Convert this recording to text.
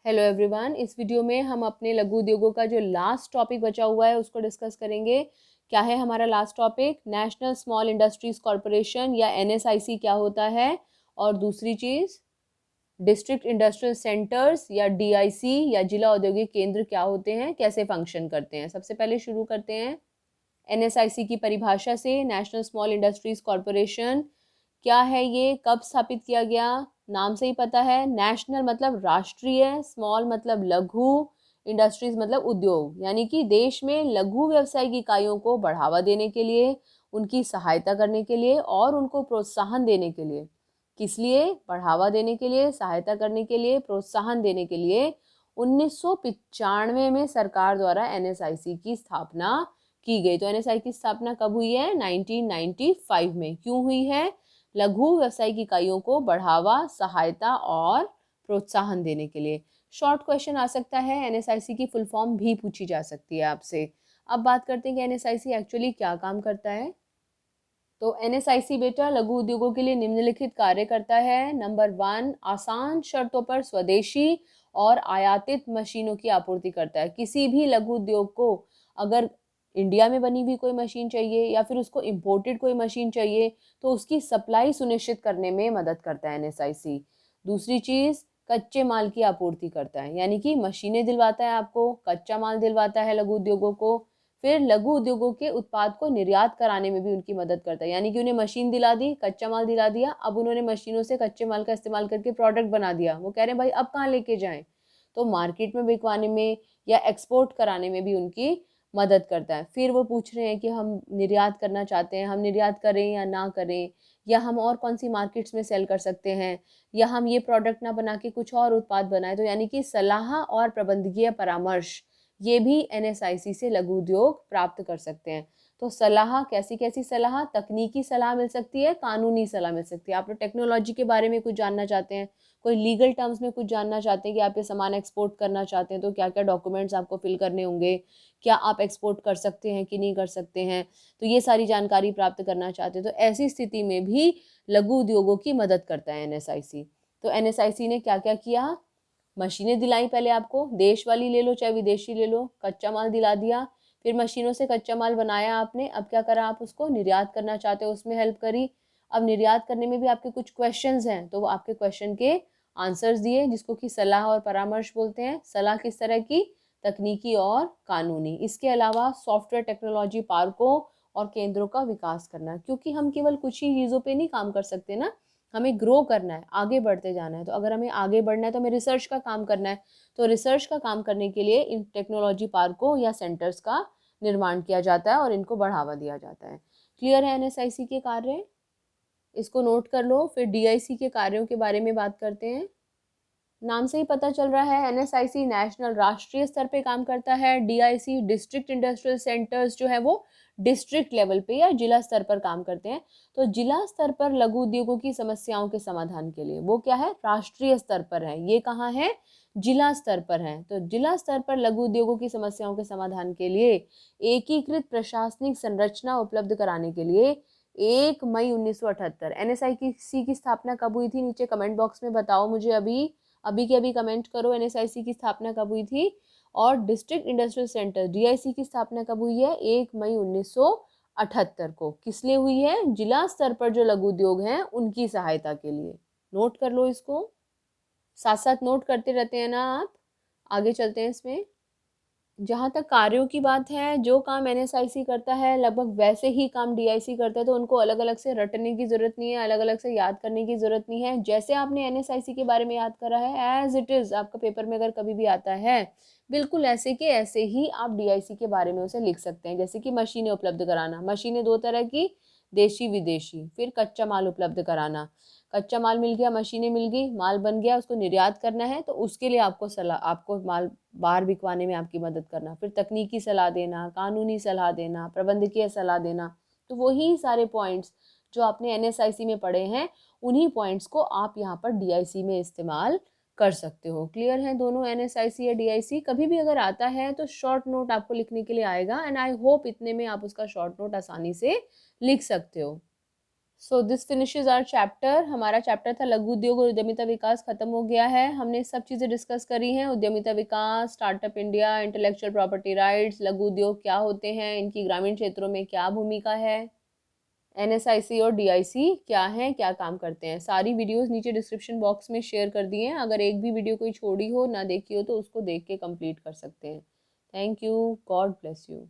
Hello everyone, इस video में हम अपने लघु उद्योगों का जो लास्ट टॉपिक बचा हुआ है उसको डिस्कस करेंगे। क्या है हमारा last topic? National small industries corporation या एनएसआईसी क्या होता है, और दूसरी चीज़ डिस्ट्रिक्ट इंडस्ट्रियल सेंटर्स या डीआईसी या जिला औद्योगिक केंद्र क्या होते हैं, कैसे फंक्शन करते हैं। सबसे पहले शुरू करते हैं एनएसआईसी की परिभाषा से। नेशनल स्मॉल इंडस्ट्रीज कॉरपोरेशन क्या है, ये कब स्थापित किया गया? नाम से ही पता है, नेशनल मतलब राष्ट्रीय, स्मॉल मतलब लघु, इंडस्ट्रीज मतलब उद्योग, यानी कि देश में लघु व्यावसायिक इकाइयों को बढ़ावा देने के लिए, उनकी सहायता करने के लिए और उनको प्रोत्साहन देने के लिए। किस लिए? बढ़ावा देने के लिए, सहायता करने के लिए, प्रोत्साहन देने के लिए 1995 में सरकार द्वारा एनएसआईसी की स्थापना की गई। तो एनएसआई की स्थापना कब हुई है? 1995 में। क्यों हुई है? लघु व्यावसायिक इकाइयों को बढ़ावा, सहायता और प्रोत्साहन देने के लिए। शॉर्ट क्वेश्चन आ सकता है, एनएसआईसी की फुल फॉर्म भी पूछी जा सकती है आपसे। अब बात करते हैं कि एनएसआईसी एक्चुअली क्या काम करता है। तो एनएसआईसी बेटा लघु उद्योगों के लिए निम्नलिखित कार्य करता है। नंबर 1, आसान शर्तों पर स्वदेशी और आयातित मशीनों की आपूर्ति करता है। किसी भी लघु उद्योग को अगर इंडिया में बनी हुई कोई मशीन चाहिए या फिर उसको इम्पोर्टेड कोई मशीन चाहिए तो उसकी सप्लाई सुनिश्चित करने में मदद करता है एनएसआईसी। दूसरी चीज़, कच्चे माल की आपूर्ति करता है, यानी कि मशीनें दिलवाता है आपको, कच्चा माल दिलवाता है लघु उद्योगों को। फिर लघु उद्योगों के उत्पाद को निर्यात कराने में भी उनकी मदद करता है, यानी कि उन्हें मशीन दिला दी, कच्चा माल दिला दिया, अब उन्होंने मशीनों से कच्चे माल का इस्तेमाल करके प्रोडक्ट बना दिया। वो कह रहे हैं भाई अब कहाँ लेके जाएं, तो मार्केट में बिकवाने में या एक्सपोर्ट कराने में भी उनकी मदद करता है। फिर वो पूछ रहे हैं कि हम निर्यात करना चाहते हैं, हम निर्यात करें या ना करें, या हम और कौन सी मार्केट्स में सेल कर सकते हैं, या हम ये प्रोडक्ट ना बना के कुछ और उत्पाद बनाएं। तो यानी कि सलाह और प्रबंधकीय परामर्श ये भी एनएसआईसी से लघु उद्योग प्राप्त कर सकते हैं। तो सलाह, कैसी कैसी सलाह? तकनीकी सलाह मिल सकती है, कानूनी सलाह मिल सकती है। आप लोग टेक्नोलॉजी के बारे में कुछ जानना चाहते हैं, कोई लीगल टर्म्स में कुछ जानना चाहते हैं कि आप ये सामान एक्सपोर्ट करना चाहते हैं तो क्या क्या डॉक्यूमेंट्स आपको फिल करने होंगे, क्या आप एक्सपोर्ट कर सकते हैं कि नहीं कर सकते हैं, तो ये सारी जानकारी प्राप्त करना चाहते हैं, तो ऐसी स्थिति में भी लघु उद्योगों की मदद करता है एनएसआईसी। तो एनएसआईसी ने क्या क्या किया? मशीनें दिलाई पहले आपको, देश वाली ले लो चाहे विदेशी ले लो, कच्चा माल दिला दिया, फिर मशीनों से कच्चा माल बनाया आपने, अब क्या करा, आप उसको निर्यात करना चाहते हो, उसमें हेल्प करी। अब निर्यात करने में भी आपके कुछ क्वेश्चंस हैं, तो वो आपके क्वेश्चन के आंसर्स दिए, जिसको कि सलाह और परामर्श बोलते हैं। सलाह किस तरह की? तकनीकी और कानूनी। इसके अलावा सॉफ्टवेयर टेक्नोलॉजी पार्कों और केंद्रों का विकास करना, क्योंकि हम केवल कुछ ही चीज़ों पे नहीं काम कर सकते ना, हमें ग्रो करना है, आगे बढ़ते जाना है। तो अगर हमें आगे बढ़ना है तो हमें रिसर्च का काम करना है, तो रिसर्च का काम करने के लिए इन टेक्नोलॉजी पार्कों या सेंटर्स का निर्माण किया जाता है और इनको बढ़ावा दिया जाता है। क्लियर है एनएसआईसी के कार्य? इसको नोट कर लो। फिर डीआईसी के कार्यों के बारे में बात करते हैं। नाम से ही पता चल रहा है, एनएसआईसी नेशनल राष्ट्रीय स्तर पे काम करता है। डीआईसी डिस्ट्रिक्ट इंडस्ट्रियल सेंटर्स जो है वो डिस्ट्रिक्ट लेवल पे या जिला स्तर पर काम करते हैं। तो जिला स्तर पर लघु उद्योगों की समस्याओं के समाधान के लिए वो क्या है? राष्ट्रीय स्तर पर है। ये कहाँ है? जिला स्तर पर है। तो जिला स्तर पर लघु उद्योगों की समस्याओं के समाधान के लिए एकीकृत प्रशासनिक संरचना उपलब्ध कराने के लिए 1 मई 1978 एनएसआईसी की स्थापना कब हुई थी? नीचे कमेंट बॉक्स में बताओ मुझे, अभी अभी के अभी कमेंट करो एनएसआईसी की स्थापना कब हुई थी। और डिस्ट्रिक्ट इंडस्ट्रियल सेंटर डीआईसी की स्थापना कब हुई है? 1 मई 1978 को। किस लिए हुई है? जिला स्तर पर जो लघु उद्योग हैं उनकी सहायता के लिए। नोट कर लो इसको, साथ साथ नोट करते रहते हैं ना आप। आगे चलते हैं इसमें। जहाँ तक कार्यों की बात है, जो काम एनएसआईसी करता है लगभग वैसे ही काम डीआईसी करता है, तो उनको अलग अलग से रटने की जरूरत नहीं है, अलग अलग से याद करने की जरूरत नहीं है। जैसे आपने एनएसआईसी के बारे में याद करा है, एज इट इज आपका पेपर में अगर कभी भी आता है, बिल्कुल ऐसे के ऐसे ही आप डीआईसी के बारे में उसे लिख सकते हैं। जैसे कि मशीनें उपलब्ध कराना, मशीनें दो तरह की, देशी विदेशी। फिर कच्चा माल उपलब्ध कराना, कच्चा माल मिल गया, मशीनें मिल गई, माल बन गया, उसको निर्यात करना है तो उसके लिए आपको माल बाहर बिकवाने में आपकी मदद करना। फिर तकनीकी सलाह देना, कानूनी सलाह देना, प्रबंधकीय सलाह देना। तो वही सारे पॉइंट्स जो आपने एनएसआईसी में पढ़े हैं, उन्हीं पॉइंट्स को आप यहाँ पर डीआईसी में इस्तेमाल कर सकते हो। क्लियर है दोनों, एनएसआईसी या डीआईसी? कभी भी अगर आता है तो शॉर्ट नोट आपको लिखने के लिए आएगा, एंड आई होप इतने में आप उसका शॉर्ट नोट आसानी से लिख सकते हो। So this finishes our chapter. हमारा चैप्टर था लघु उद्योग और उद्यमिता विकास, खत्म हो गया है। हमने सब चीज़ें डिस्कस करी हैं, उद्यमिता विकास, startup India, intellectual property rights, लघु उद्योग क्या होते हैं, इनकी ग्रामीण क्षेत्रों में क्या भूमिका है, NSIC और DIC क्या है, क्या काम करते हैं। सारी वीडियोस नीचे डिस्क्रिप्शन बॉक्स में शेयर कर दिए हैं। अगर एक भी वीडियो कोई छोड़ी हो, ना देखी हो, तो उसको देख के कंप्लीट कर सकते हैं। Thank you. God bless you.